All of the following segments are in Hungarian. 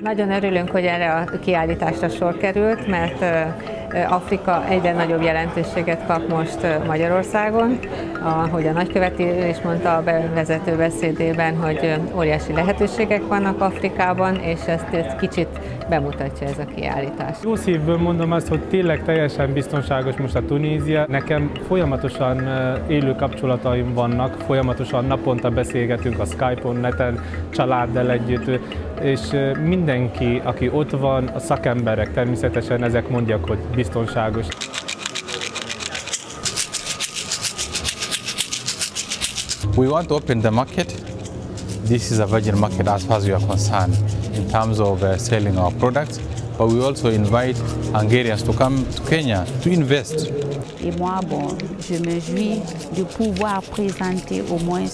Nagyon örülünk, hogy erre a kiállításra sor került, mert Afrika egyre nagyobb jelentőséget kap most Magyarországon. Ahogy a nagykövet is mondta a bevezető beszédében, hogy óriási lehetőségek vannak Afrikában, és ezt kicsit bemutatja ez a kiállítás. Jó szívből mondom azt, hogy tényleg teljesen biztonságos most a Tunézia. Nekem folyamatosan élő kapcsolataim vannak, folyamatosan naponta beszélgetünk a Skype-on, neten, családdal együtt, és mindenki, aki ott van, a szakemberek természetesen ezek mondják, hogy biztonságos. We want to open the market. This is a virgin market as far as we are concerned in terms of selling our products, but we also invite Hungarians to come to Kenya to invest. Et moi, bon, je me jouis de pouvoir présenter au moins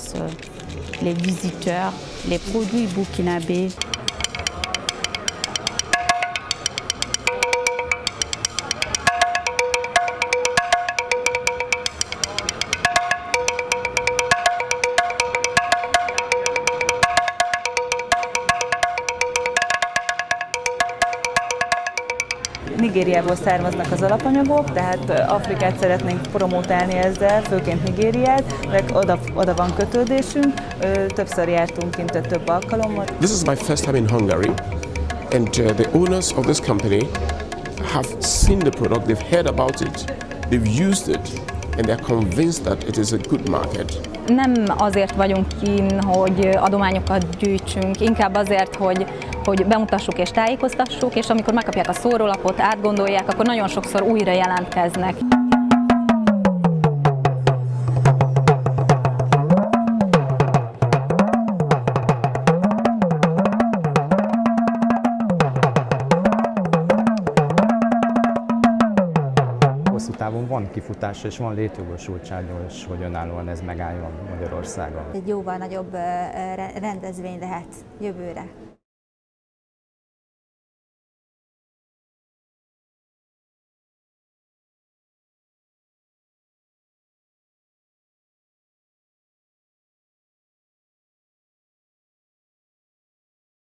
les visiteurs, les produits burkinabés. Nigériából származnak az alapanyagok, tehát Afrikát szeretnénk promotálni ezzel, főként Nigériát, meg oda van kötődésünk, többször jártunk kint, több alkalommal. This is my first time in Hungary, and the owners of this company have seen the product, they've heard about it, they've used it, and they're convinced that it is a good market. Nem azért vagyunk kint, hogy adományokat gyűjtsünk, inkább azért, hogy bemutassuk és tájékoztassuk, és amikor megkapják a szórólapot, átgondolják, akkor nagyon sokszor újra jelentkeznek. Hosszú távon van kifutása és van létjogosultsága is, hogy önállóan ez megálljon Magyarországon. Egy jóval nagyobb rendezvény lehet jövőre.